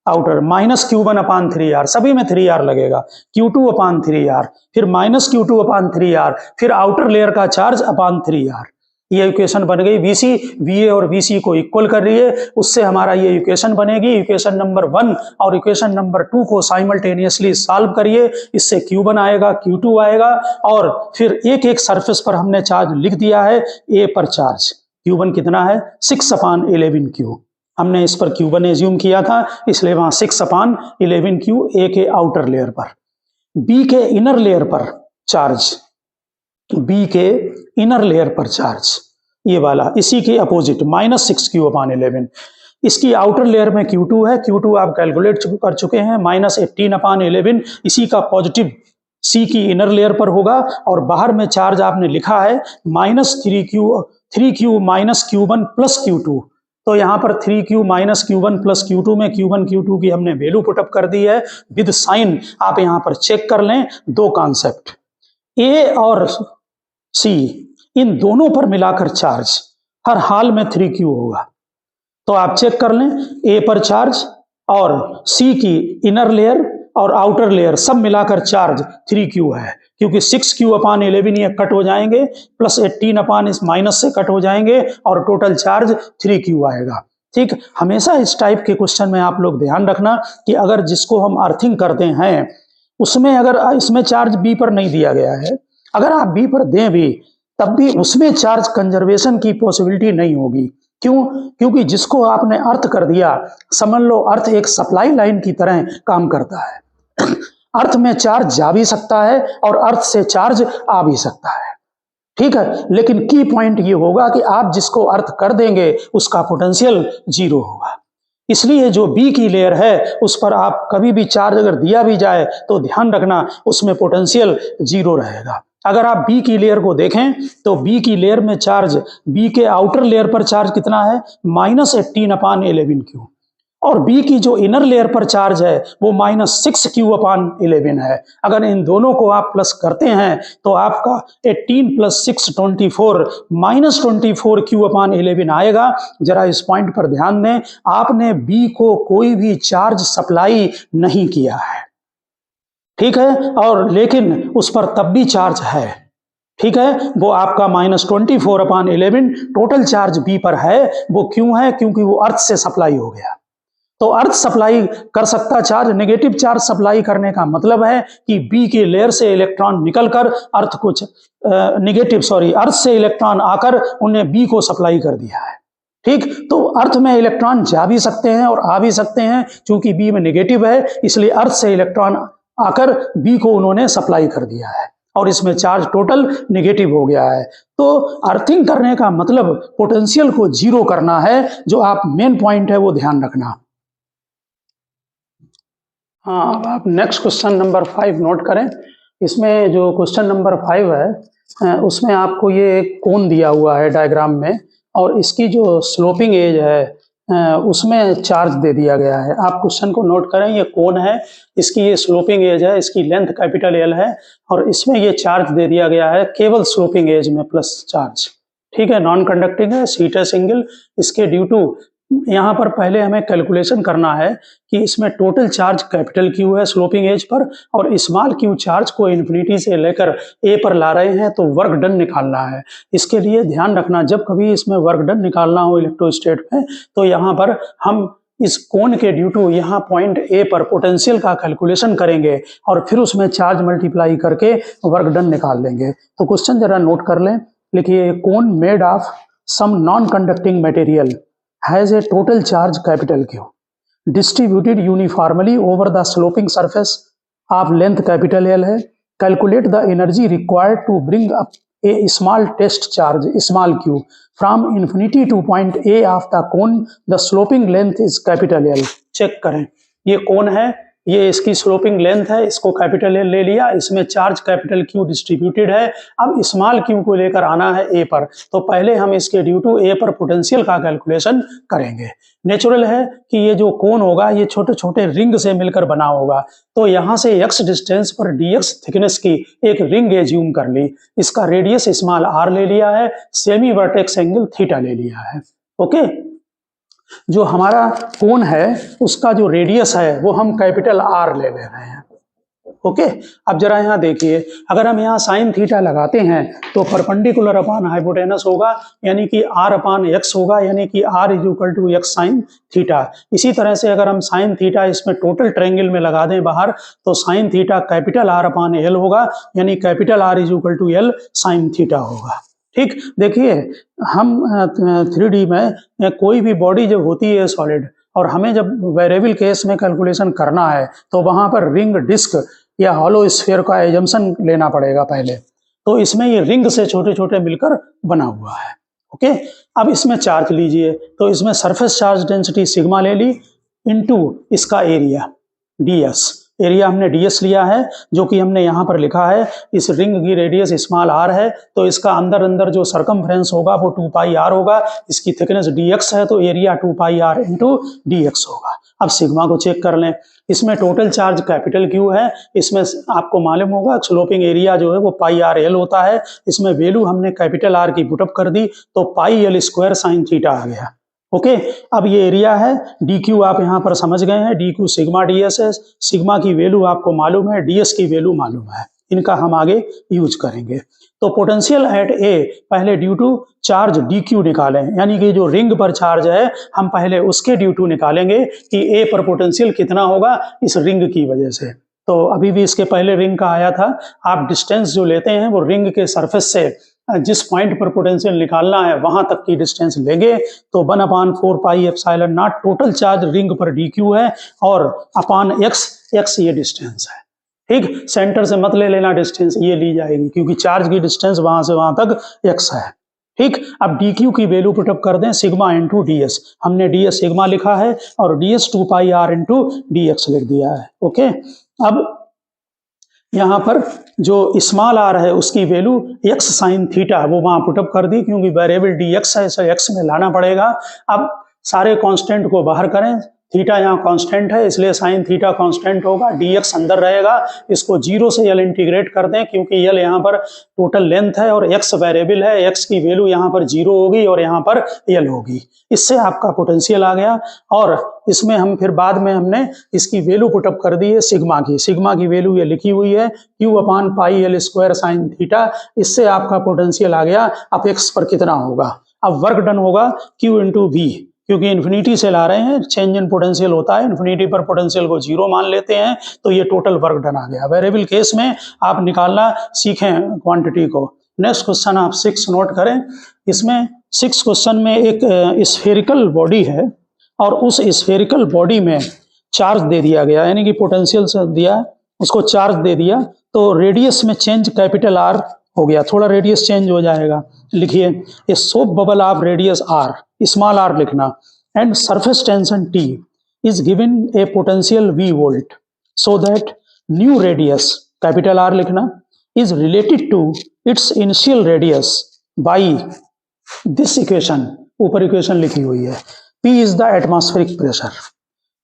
A: आउटर, माइनस Q1/3R, सभी में 3R लगेगा, Q2/3R, फिर माइनस Q2/3R, फिर आउटर लेयर का चार्ज अपॉन 3R। ये इक्वेशन बन गई। VC VA और VC को इक्वल कर रही है, उससे हमारा ये इक्वेशन बनेगी। इक्वेशन नंबर 1 और इक्वेशन नंबर 2 को साइमल्टेनियसली सॉल्व करिए, इससे Q1 आएगा, Q2 आएगा, और फिर एक एक सरफेस पर हमने चार्ज लिख दिया है। A पर चार्ज Q1 कितना है, 6/11Q, हमने इस पर Q1 एज्यूम किया था, इसलिए वहां 6/11Q A के आउटर लेयर पर। B के इनर लेयर पर चार्ज, B के इनर लेयर पर चार्ज ये वाला, इसी के अपोजिट -6Q/11। इसकी आउटर लेयर में Q2 है, Q2 आप कैलकुलेट कर चुके हैं, -18/11, इसी का पॉजिटिव C की इनर लेयर पर होगा, और बाहर में चार्ज आपने लिखा है -3Q -Q1 प्लस Q2। तो यहाँ पर 3Q -Q1 प्लस Q2 में Q1 Q2 की हमने वैल्यू पुटअप कर दी है विद साइन। आप यहाँ पर चेक कर लें दो कॉन्सेप्ट, A और C इन दोनों पर मिलाकर चार्ज हर हाल में 3Q होगा। तो आप चेक कर लें, A पर चार्ज और C की इनर लेयर और आउटर लेयर सब मिलाकर चार्ज 3Q है, क्योंकि 6Q/11 ये कट हो जाएंगे, प्लस 18 इस माइनस से कट हो जाएंगे, और टोटल चार्ज 3Q आएगा। ठीक, हमेशा इस टाइप के क्वेश्चन में आप लोग ध्यान रखना कि अगर जिसको हम अर्थिंग करते हैं उसमें अगर इसमें चार्ज B पर नहीं दिया गया है, अगर आप B पर दें भी तब भी उसमें चार्ज कंजर्वेशन की पॉसिबिलिटी नहीं होगी। क्यों? क्योंकि जिसको आपने अर्थ कर दिया, समझ लो अर्थ एक सप्लाई लाइन की तरह काम करता है। अर्थ में चार्ज जा भी सकता है और अर्थ से चार्ज आ भी सकता है, ठीक है, लेकिन की पॉइंट ये होगा कि आप जिसको अर्थ कर देंगे उसका पोटेंशियल 0 होगा। इसलिए जो B की लेयर है उस पर आप कभी भी चार्ज अगर दिया भी जाए तो ध्यान रखना उसमें पोटेंशियल 0 रहेगा। अगर आप B की लेयर को देखें तो B की लेयर में चार्ज, B के आउटर लेयर पर चार्ज कितना है, -18/11Q, और B की जो इनर लेयर पर चार्ज है वो -6Q/11 है। अगर इन दोनों को आप प्लस करते हैं तो आपका 18 + 6 24 -24Q/11 आएगा। जरा इस पॉइंट पर ध्यान दें, आपने B को कोई भी चार्ज सप्लाई नहीं किया है, ठीक है, और लेकिन उस पर तब भी चार्ज है, ठीक है, वो आपका -24/11 टोटल चार्ज B पर है। वो क्यों है? क्योंकि वो अर्थ से सप्लाई हो गया। तो अर्थ सप्लाई कर सकता चार्ज, नेगेटिव चार्ज सप्लाई करने का मतलब है कि B की लेयर से इलेक्ट्रॉन निकलकर अर्थ को अर्थ से इलेक्ट्रॉन आकर उन्हें B को सप्लाई कर दिया है, ठीक। तो अर्थ में इलेक्ट्रॉन जा भी सकते हैं और आ भी सकते हैं, क्योंकि B में नेगेटिव है, इसलिए अर्थ से इलेक्ट्रॉन आकर B को उन्होंने सप्लाई कर दिया है और इसमें चार्ज टोटल नेगेटिव हो गया है। तो अर्थिंग करने का मतलब पोटेंशियल को 0 करना है, जो आप मेन पॉइंट है वो ध्यान रखना। हाँ, अब आप नेक्स्ट क्वेश्चन नंबर 5 नोट करें। इसमें जो क्वेश्चन नंबर 5 है उसमें आपको ये कोन दिया हुआ है डायग्राम में, और इसकी जो स्लोपिंग एज है उसमें चार्ज दे दिया गया है। आप क्वेश्चन को नोट करें, ये कोन है, इसकी ये स्लोपिंग एज है, इसकी लेंथ कैपिटल L है, और इसमें ये चार्ज दे दिया गया है केवल स्लोपिंग एज में प्लस चार्ज, ठीक है, नॉन कंडक्टिंग है, सीट है सिंगल। इसके ड्यू टू यहाँ पर पहले हमें कैलकुलेशन करना है कि इसमें टोटल चार्ज कैपिटल Q है स्लोपिंग एज पर, और स्मॉल q चार्ज को इन्फिनिटी से लेकर A पर ला रहे हैं, तो वर्क डन निकालना है। इसके लिए ध्यान रखना, जब कभी इसमें वर्क डन निकालना हो इलेक्ट्रोस्टैट में, तो यहाँ पर हम इस कोन के ड्यू टू यहाँ पॉइंट A पर पोटेंशियल का कैलकुलेशन करेंगे और फिर उसमें चार्ज मल्टीप्लाई करके वर्क डन निकाल लेंगे। तो क्वेश्चन जरा नोट कर लें, लिखिए, cone made of some non conducting material has a total charge capital Q distributed uniformly over the sloping surface of length capital L है। Calculate the energy required to bring up a small test charge small q from infinity to point A of the cone. The sloping length is capital L। Check करें, ये कोन है, ये इसकी sloping length है, इसको capital L ले लिया, इसमें चार्ज कैपिटल Q डिस्ट्रीब्यूटेड है। अब स्मॉल q को लेकर आना है A पर, तो पहले हम इसके ड्यू टू A पर पोटेंशियल का कैलकुलेशन करेंगे। नेचुरल है कि ये जो कोन होगा ये छोटे छोटे रिंग से मिलकर बना होगा, तो यहाँ से x डिस्टेंस पर dx थिकनेस की एक रिंग एज्यूम कर ली, इसका रेडियस स्मॉल r ले लिया है, सेमी वर्टेक्स एंगल थीटा ले लिया है। ओके, जो हमारा कोन है उसका जो रेडियस है वो हम कैपिटल R ले रहे हैं। ओके, अब जरा यहाँ देखिए, अगर हम यहाँ साइन थीटा लगाते हैं तो परपेंडिकुलर अपान हाइपोटेनस होगा, यानी कि R अपान x होगा, यानी कि R is equal to x sine theta. इसी तरह से अगर हम साइन थीटा इसमें टोटल ट्रायंगल में लगा दें बाहर, तो sine theta capital R upon L होगा, यानी capital R is equal to L sine theta होगा। ठीक, देखिए हम 3D में कोई भी बॉडी जब होती है सॉलिड, और हमें जब वेरिएबल केस में कैलकुलेशन करना है तो वहां पर रिंग, डिस्क या हॉलो स्फीयर का एजम्पशन लेना पड़ेगा पहले, तो इसमें ये रिंग से छोटे छोटे मिलकर बना हुआ है। ओके, अब इसमें चार्ज लीजिए, तो इसमें सरफेस चार्ज डेंसिटी सिग्मा ले ली इनटू इसका एरिया ds, एरिया हमने ds लिया है जो कि हमने यहाँ पर लिखा है, इस रिंग की रेडियस स्मॉल r है, तो इसका अंदर अंदर जो सरकमफ्रेंस होगा वो 2 पाई r होगा, इसकी थिकनेस dx है तो एरिया 2 पाई r इंटू dx होगा। अब सिग्मा को चेक कर लें, इसमें टोटल चार्ज कैपिटल Q है, इसमें आपको मालूम होगा स्लोपिंग एरिया जो है वो पाई r l होता है, इसमें वैल्यू हमने कैपिटल R की पुटअप कर दी तो पाई l स्क्वायर साइन थीटा आ गया। ओके, अब ये एरिया है, dq आप यहाँ पर समझ गए हैं, dq सिग्मा ds है, सिग्मा की वैल्यू आपको मालूम है, ds की वैल्यू मालूम है, इनका हम आगे यूज करेंगे। तो पोटेंशियल एट A पहले ड्यू टू चार्ज dq निकालें, यानी कि जो रिंग पर चार्ज है हम पहले उसके ड्यू टू निकालेंगे कि A पर पोटेंशियल कितना होगा इस रिंग की वजह से। तो अभी भी इसके पहले रिंग का आया था, आप डिस्टेंस जो लेते हैं वो रिंग के सरफेस से जिस पॉइंट पर पोटेंशियल निकालना है वहां तक की डिस्टेंस लेंगे, तो 1/4 pi epsilon not total charge ring पर dq है, और अपान x ये डिस्टेंस है। ठीक, सेंटर से मत ले लेना डिस्टेंस, ये ली जाएगी क्योंकि चार्ज की डिस्टेंस वहां से वहां तक x है। ठीक, अब dq की वैल्यू पुटअप कर दें, सिग्मा इंटू ds, हमने ds सिग्मा लिखा है और ds 2 पाई r इंटू dx लिख दिया है। ओके, अब यहाँ पर जो स्मॉल r है उसकी वैल्यू x साइन थीटा वो वहां पुटअप कर दी, क्योंकि वेरिएबल dx है इसे x में लाना पड़ेगा। अब सारे कांस्टेंट को बाहर करें, थीटा यहाँ कांस्टेंट है इसलिए साइन थीटा कांस्टेंट होगा, dx अंदर रहेगा, इसको 0 से l इंटीग्रेट कर दें क्योंकि l यहाँ पर टोटल लेंथ है और x वेरिएबल है, x की वैल्यू यहाँ पर 0 होगी और यहाँ पर l होगी, इससे आपका पोटेंशियल आ गया। और इसमें हम फिर बाद में हमने इसकी वैल्यू पुटअप कर दी है सिग्मा की वैल्यू ये लिखी हुई है q अपान पाई l स्क्वायर साइन थीटा, इससे आपका पोटेंशियल आ गया। अब x पर कितना होगा, अब वर्क डन होगा q इंटू v, क्योंकि इन्फिनिटी से ला रहे हैं, चेंज इन पोटेंशियल होता है, इन्फिनिटी पर पोटेंशियल को 0 मान लेते हैं तो ये टोटल वर्क डन आ गया। वेरिएबल केस में आप निकालना सीखें क्वांटिटी को। नेक्स्ट क्वेश्चन आप 6 नोट करें, इसमें 6 क्वेश्चन में एक स्फेरिकल बॉडी है और उस स्फेरिकल बॉडी में चार्ज दे दिया गया, यानी कि पोटेंशियल से दिया उसको चार्ज दे दिया, तो रेडियस में चेंज कैपिटल R हो गया, थोड़ा रेडियस चेंज हो जाएगा। लिखिए a soap bubble of radius R, small r लिखना, and surface tension T is given a potential V volt, so that new radius capital R लिखना is related to its initial radius by this equation, ऊपर equation लिखी हुई है, P is the atmospheric pressure.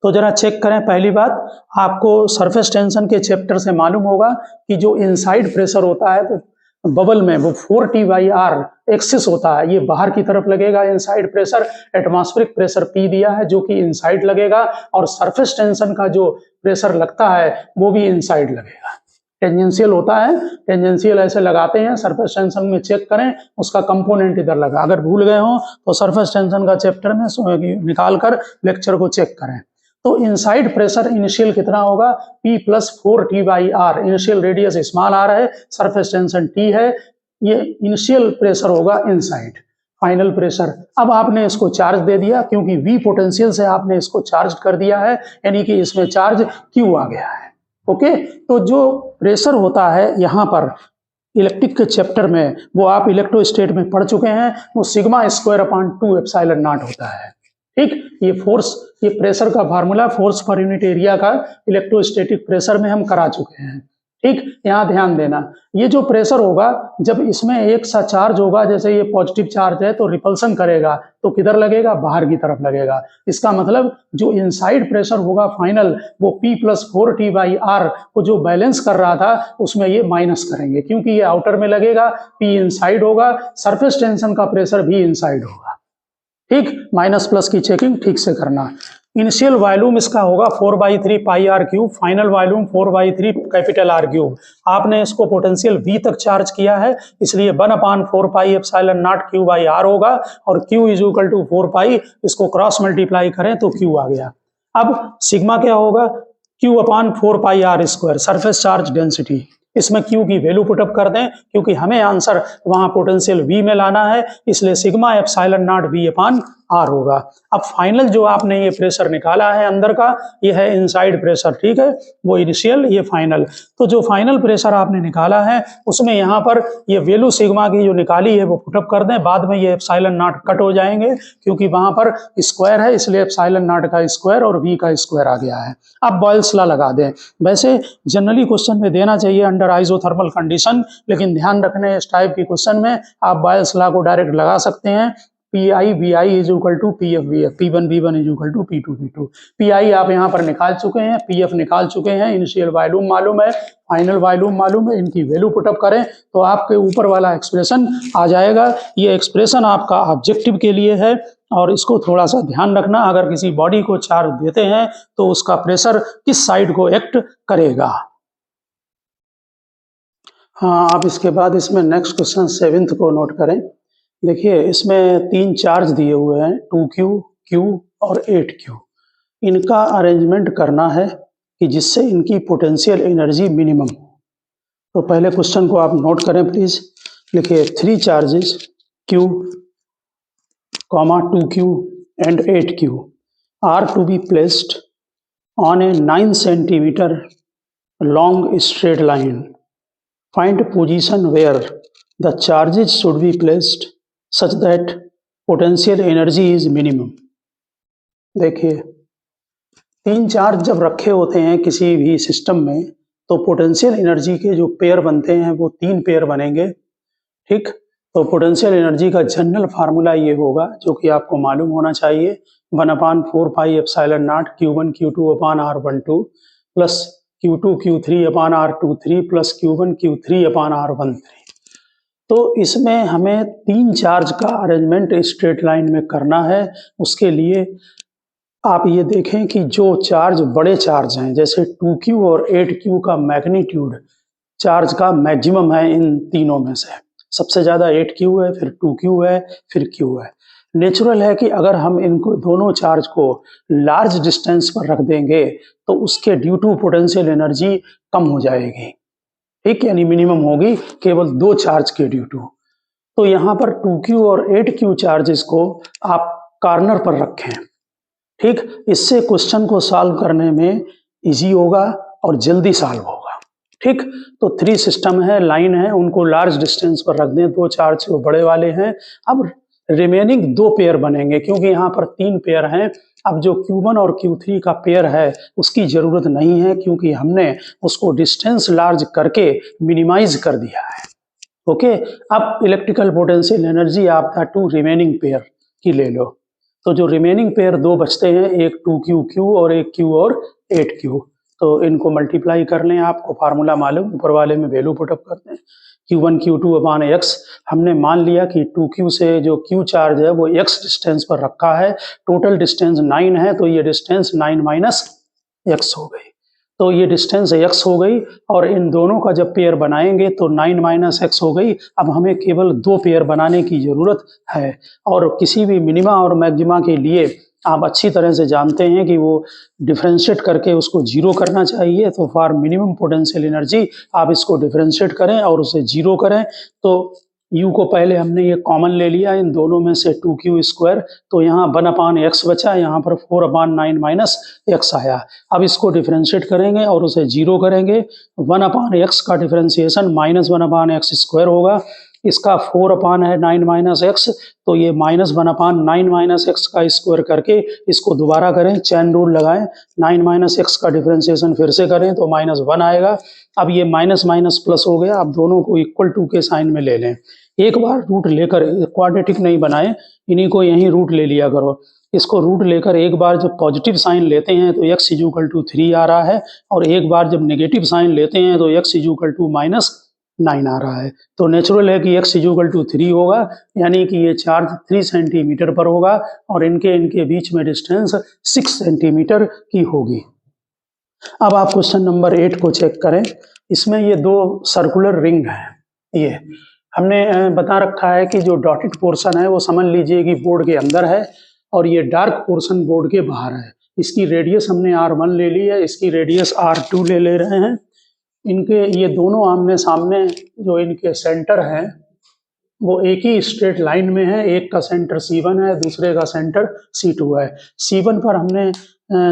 A: तो जरा check करें, पहली बात आपको सरफेस टेंशन के चैप्टर से मालूम होगा कि जो इनसाइड प्रेशर होता है तो बबल में वो 4T/R एक्सिस होता है, ये बाहर की तरफ लगेगा inside pressure, atmospheric pressure P दिया है जो कि इनसाइड लगेगा, और सरफेस टेंशन का जो प्रेशर लगता है वो भी इनसाइड लगेगा। टेंजेंशियल होता है, टेंजेंशियल ऐसे लगाते हैं, सरफेस टेंशन में चेक करें उसका कंपोनेंट इधर लगा, अगर भूल गए हो तो सरफेस टेंशन का चैप्टर में निकाल कर लेक्चर को चेक करें। तो इनसाइड प्रेशर इनिशियल कितना होगा, P plus 4T/R, initial radius small r है, सरफेस टेंशन T है, ये इनिशियल प्रेशर होगा इनसाइड। फाइनल प्रेशर, अब आपने इसको चार्ज दे दिया क्योंकि V पोटेंशियल से आपने इसको चार्ज कर दिया है, यानी कि इसमें चार्ज Q आ गया है। ओके, तो जो प्रेशर होता है यहाँ पर इलेक्ट्रिक के चैप्टर में, वो आप इलेक्ट्रोस्टेट में पढ़ चुके हैं, वो sigma square upon 2 epsilon not होता है। ठीक, ये फोर्स, ये प्रेशर का formula force per unit area का इलेक्ट्रोस्टैटिक प्रेशर में हम करा चुके हैं। ठीक, यहाँ ध्यान देना, ये जो प्रेशर होगा जब इसमें एक सा चार्ज होगा, जैसे ये पॉजिटिव चार्ज है तो रिपल्सन करेगा तो किधर लगेगा, बाहर की तरफ लगेगा। इसका मतलब जो इनसाइड प्रेशर होगा फाइनल, वो P+4T/R को जो बैलेंस कर रहा था उसमें ये माइनस करेंगे, क्योंकि ये आउटर में लगेगा, P इनसाइड होगा, सरफेस टेंशन का प्रेशर भी इनसाइड होगा। ठीक, माइनस प्लस की चेकिंग ठीक से करना। इनिशियल वॉल्यूम इसका होगा 4/3 pi r cube, final volume 4/3 capital R cube. आपने इसको पोटेंशियल V तक चार्ज किया है, इसलिए 1/4 pi epsilon not Q by R होगा, और Q इज इक्वल टू 4 पाई, इसको क्रॉस मल्टीप्लाई करें तो Q आ गया। अब सिग्मा क्या होगा, Q/4 पाई R square, surface charge density. इसमें Q की वैल्यू पुटअप कर दें, क्योंकि हमें आंसर वहां पोटेंशियल V में लाना है, इसलिए सिग्मा एप्सिलॉन नॉट V/R होगा। अब फाइनल जो आपने ये प्रेशर निकाला है अंदर का, ये है इनसाइड प्रेशर, ठीक है, वो इनिशियल, ये फाइनल। तो जो फाइनल प्रेशर आपने निकाला है उसमें यहाँ पर ये वैल्यू सिग्मा की जो निकाली है वो पुटअप कर दें, बाद में ये एप्सिलॉन नॉट कट हो जाएंगे, क्योंकि वहां पर स्क्वायर है, इसलिए एप्सिलॉन नॉट का स्क्वायर और V का स्क्वायर आ गया है। अब बॉयल्स लॉ लगा दें। वैसे जनरली क्वेश्चन में देना चाहिए अंडर आइसोथर्मल कंडीशन, लेकिन ध्यान रखने इस टाइप की क्वेश्चन में आप बॉयल्स लॉ को डायरेक्ट लगा सकते हैं। PI BI is equal to PF VF, P1 V1 is equal to P2 V2। PI आप यहाँ पर निकाल चुके हैं, PF निकाल चुके हैं, इनिशियल वॉल्यूम मालूम है, फाइनल वॉल्यूम मालूम है, इनकी वैल्यू पुटअप करें तो आपके ऊपर वाला एक्सप्रेशन आ जाएगा। ये एक्सप्रेशन आपका ऑब्जेक्टिव के लिए है, और इसको थोड़ा सा ध्यान रखना, अगर किसी बॉडी को चार्ज देते हैं तो उसका प्रेशर किस साइड को एक्ट करेगा। हाँ, आप इसके बाद इसमें नेक्स्ट क्वेश्चन 7th को नोट करें। देखिए, इसमें 3 चार्ज दिए हुए हैं, 2Q, Q और 8Q। इनका अरेंजमेंट करना है कि जिससे इनकी पोटेंशियल एनर्जी मिनिमम हो। तो पहले क्वेश्चन को आप नोट करें प्लीज। लिखिए 3 charges Q, 2Q and 8Q are to be placed on a 9 centimeter long straight line. Find position where the charges should be placed such that potential energy is minimum। देखिए, 3 charge जब रखे होते हैं किसी भी system में तो potential energy के जो पेयर बनते हैं वो 3 पेयर बनेंगे। ठीक, तो पोटेंशियल एनर्जी का जनरल फार्मूला ये होगा, जो कि आपको मालूम होना चाहिए, 1/4 pi epsilon not Q1 Q2/R12 plus Q2 Q3/R23 plus Q1 Q3/R13। तो इसमें हमें 3 चार्ज का अरेंजमेंट स्ट्रेट लाइन में करना है। उसके लिए आप ये देखें कि जो चार्ज बड़े चार्ज हैं, जैसे 2Q और 8Q का मैग्नीट्यूड चार्ज का मैक्सिमम है इन तीनों में से। सबसे ज़्यादा 8Q है, फिर 2Q है, फिर Q है। नेचुरल है कि अगर हम इनको दोनों चार्ज को लार्ज डिस्टेंस पर रख देंगे तो उसके ड्यू टू पोटेंशियल एनर्जी कम हो जाएगी। ठीक, यानी मिनिमम होगी केवल 2 चार्ज के ड्यू टू। तो यहाँ पर 2Q और 8Q चार्जेस को आप कॉर्नर पर रखें। ठीक, इससे क्वेश्चन को सॉल्व करने में इजी होगा और जल्दी सॉल्व होगा। ठीक, तो 3 सिस्टम है, लाइन है, उनको लार्ज डिस्टेंस पर रख दें, 2 चार्ज वो बड़े वाले हैं। अब रिमेनिंग 2 पेयर बनेंगे, क्योंकि यहाँ पर 3 पेयर हैं। अब जो Q1 और Q3 का पेयर है उसकी ज़रूरत नहीं है, क्योंकि हमने उसको डिस्टेंस लार्ज करके मिनिमाइज कर दिया है। ओके, अब इलेक्ट्रिकल पोटेंशियल एनर्जी आपका 2 रिमेनिंग पेयर की ले लो। तो जो रिमेनिंग पेयर 2 बचते हैं, एक 2Q और एक Q और 8Q, तो इनको मल्टीप्लाई कर लें। आपको फार्मूला मालूम, ऊपर वाले में वैल्यू पुटअप करते हैं। Q1 Q2/X, हमने मान लिया कि 2Q से जो Q चार्ज है वो X डिस्टेंस पर रखा है, टोटल डिस्टेंस 9 है, तो ये डिस्टेंस 9 - X हो गई। तो ये डिस्टेंस X हो गई, और इन दोनों का जब पेयर बनाएंगे तो 9 - X हो गई। अब हमें केवल 2 पेयर बनाने की ज़रूरत है, और किसी भी मिनिमा और मैक्सिमा के लिए आप अच्छी तरह से जानते हैं कि वो डिफरेंशिएट करके उसको 0 करना चाहिए। तो फॉर मिनिमम पोटेंशियल एनर्जी आप इसको डिफरेंशिएट करें और उसे 0 करें। तो U को पहले हमने ये कॉमन ले लिया, इन दोनों में से 2Q², तो यहाँ 1/X बचा, यहाँ पर 4/9 - X आया। अब इसको डिफरेंशिएट करेंगे और उसे 0 करेंगे। 1/X का डिफरेंशिएशन -1/X² होगा। इसका 4 अपान है 9 माइनस एक्स, तो ये -1 अपान 9 माइनस एक्स का स्क्वायर करके इसको दोबारा करें, चैन रूल लगाएं, 9 माइनस एक्स का डिफरेंशिएशन फिर से करें तो -1 आएगा। अब ये माइनस माइनस प्लस हो गया, अब दोनों को इक्वल टू के साइन में ले लें। एक बार रूट लेकर क्वाड्रेटिक नहीं बनाए, इन्हीं को यहीं रूट ले लिया करो। इसको रूट लेकर एक बार जब पॉजिटिव साइन लेते हैं तो x इक्वल टू 3 आ रहा है, और एक बार जब नेगेटिव साइन लेते हैं तो x इक्वल टू -9 आ रहा है। तो नेचुरल है कि x इक्वल टू 3 होगा, यानी कि ये चार्ज 3 सेंटीमीटर पर होगा और इनके बीच में डिस्टेंस 6 सेंटीमीटर की होगी। अब आप क्वेश्चन नंबर 8 को चेक करें। इसमें ये दो सर्कुलर रिंग हैं। ये हमने बता रखा है कि जो डॉटेड पोर्शन है वो समझ लीजिए कि बोर्ड के अंदर है और ये डार्क पोर्शन बोर्ड के बाहर है। इसकी रेडियस हमने R1 ले ली है, इसकी रेडियस R2 ले रहे हैं। इनके ये दोनों आमने सामने जो इनके सेंटर हैं वो एक ही स्ट्रेट लाइन में है। एक का सेंटर C1 है, दूसरे का सेंटर C2 है। C1 पर हमने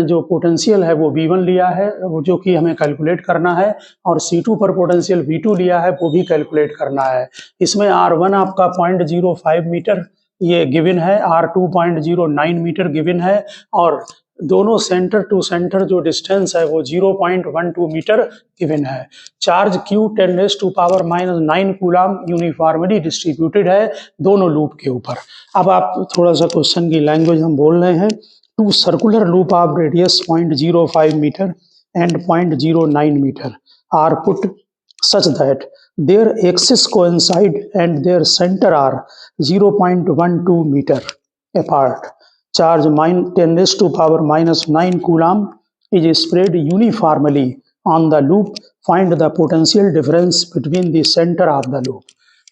A: जो पोटेंशियल है वो V1 लिया है, वो जो कि हमें कैलकुलेट करना है, और C2 पर पोटेंशियल V2 लिया है, वो भी कैलकुलेट करना है। इसमें R1 आपका 0.05 मीटर ये गिवन है, R2 0.09 मीटर गिवन है, और दोनों सेंटर टू सेंटर जो डिस्टेंस है वो 0.12 मीटर गिवन है। Charge Q 10⁻⁹ coulomb uniformly distributed है दोनों लूप के ऊपर। अब आप थोड़ा सा क्वेश्चन की लैंग्वेज हम बोल रहे हैं। Two circular loop of radius 0.05 metre and 0.09 metre are put such that their axes coincide and their center are 0.12 meter apart. Charge 10⁻⁹ coulomb is spread uniformly on the loop. Find the potential difference between the center of the loop.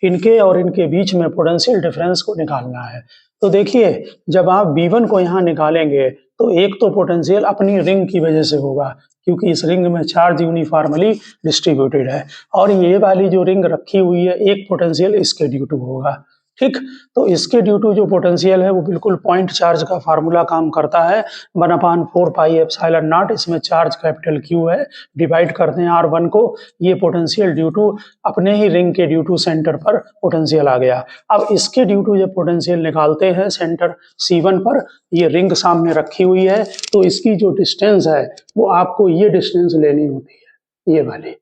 A: इनके और इनके बीच में potential difference को निकालना है। तो देखिए, जब आप V1 को यहाँ निकालेंगे तो एक तो पोटेंशियल अपनी रिंग की वजह से होगा, क्योंकि इस रिंग में चार्ज यूनिफॉर्मली डिस्ट्रीब्यूटेड है, और ये वाली जो रिंग रखी हुई है एक पोटेंशियल इसके ड्यू टू होगा। ठीक, तो इसके ड्यू टू जो पोटेंशियल है वो बिल्कुल पॉइंट चार्ज का फार्मूला काम करता है, 1/4πε0। इसमें चार्ज कैपिटल Q है, डिवाइड करते हैं R1 को, ये पोटेंशियल ड्यू टू अपने ही रिंग के ड्यू टू सेंटर पर पोटेंशियल आ गया। अब इसके ड्यू टू जब पोटेंशियल निकालते हैं सेंटर C1 पर, ये रिंग सामने रखी हुई है, तो इसकी जो डिस्टेंस है वो आपको ये डिस्टेंस लेनी होती है, ये वाली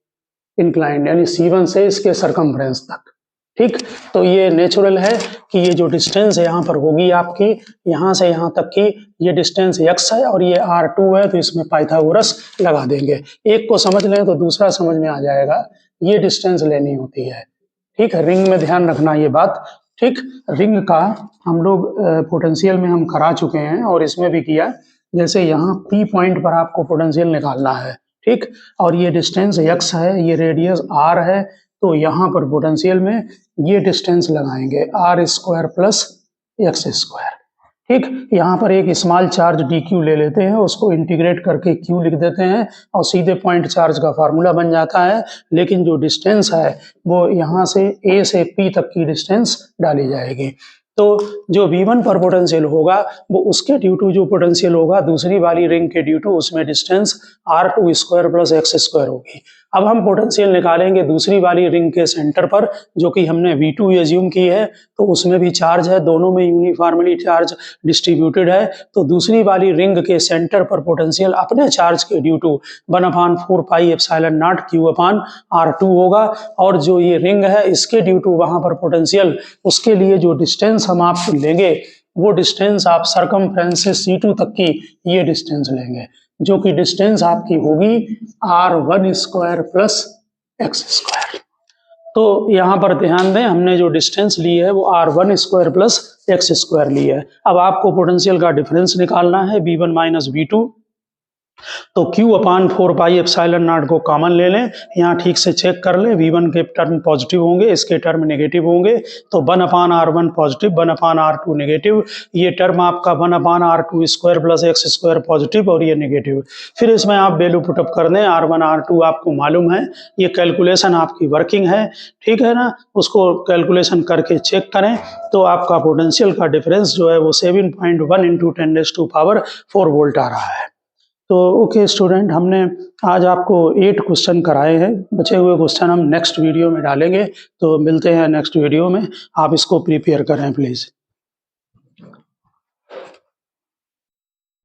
A: इंक्लाइंड, यानी C1 से इसके सरकमफ्रेंस तक। ठीक, तो ये नेचुरल है कि ये जो डिस्टेंस है यहाँ पर होगी आपकी यहाँ से यहाँ तक की, ये डिस्टेंस x है और ये R2 है, तो इसमें पाइथागोरस लगा देंगे। एक को समझ लें तो दूसरा समझ में आ जाएगा। ये डिस्टेंस लेनी होती है। ठीक है, रिंग में ध्यान रखना ये बात। ठीक, रिंग का हम लोग पोटेंशियल में हम करा चुके हैं और इसमें भी किया। जैसे यहाँ P पॉइंट पर आपको पोटेंशियल निकालना है, ठीक, और ये डिस्टेंस x है, ये रेडियस R है, तो यहाँ पर पोटेंशियल में ये डिस्टेंस लगाएंगे R² प्लस x²। ठीक, यहाँ पर एक स्मॉल चार्ज dq ले लेते हैं, उसको इंटीग्रेट करके q लिख देते हैं और सीधे पॉइंट चार्ज का फार्मूला बन जाता है। लेकिन जो डिस्टेंस है वो यहाँ से a से p तक की डिस्टेंस डाली जाएगी। तो जो V1 पर पोटेंशियल होगा वो उसके ड्यू टू जो पोटेंशियल होगा दूसरी वाली रिंग के ड्यू टू, उसमें डिस्टेंस R2² प्लस x² होगी। अब हम पोटेंशियल निकालेंगे दूसरी वाली रिंग के सेंटर पर, जो कि हमने V2 एज्यूम की है, तो उसमें भी चार्ज है, दोनों में यूनिफॉर्मली चार्ज डिस्ट्रीब्यूटेड है। तो दूसरी वाली रिंग के सेंटर पर पोटेंशियल अपने चार्ज के ड्यू टू 1/4πε0 Q/R2 होगा, और जो ये रिंग है इसके ड्यू टू वहां पर पोटेंशियल, उसके लिए जो डिस्टेंस हम आपसे लेंगे वो डिस्टेंस आप सरकमफ्रेंस से C2 तक की ये डिस्टेंस लेंगे, जो कि डिस्टेंस आपकी होगी R1² प्लस x²। तो यहाँ पर ध्यान दें, हमने जो डिस्टेंस ली है वो R1² प्लस x² ली है। अब आपको पोटेंशियल का डिफरेंस निकालना है, V1 माइनस V2। तो Q/4πε0 को कॉमन ले लें, यहाँ ठीक से चेक कर लें, V1 के टर्म पॉजिटिव होंगे, इसके टर्म नेगेटिव होंगे, तो 1/R1 पॉजिटिव, 1/R2 नेगेटिव, ये टर्म आपका 1/R2² प्लस x² पॉजिटिव और ये नेगेटिव। फिर इसमें आप वैल्यू पुटअप कर दें, R1 R2 आपको मालूम है, ये कैलकुलेशन आपकी वर्किंग है, ठीक है ना, उसको कैलकुलेशन करके चेक करें तो आपका पोटेंशियल का डिफरेंस जो है वो 7.1 × 10⁴ वोल्ट आ रहा है। तो ओके स्टूडेंट, हमने आज आपको 8 क्वेश्चन कराए हैं। बचे हुए क्वेश्चन हम नेक्स्ट वीडियो में डालेंगे, तो मिलते हैं नेक्स्ट वीडियो में। आप इसको प्रिपेयर करें प्लीज़।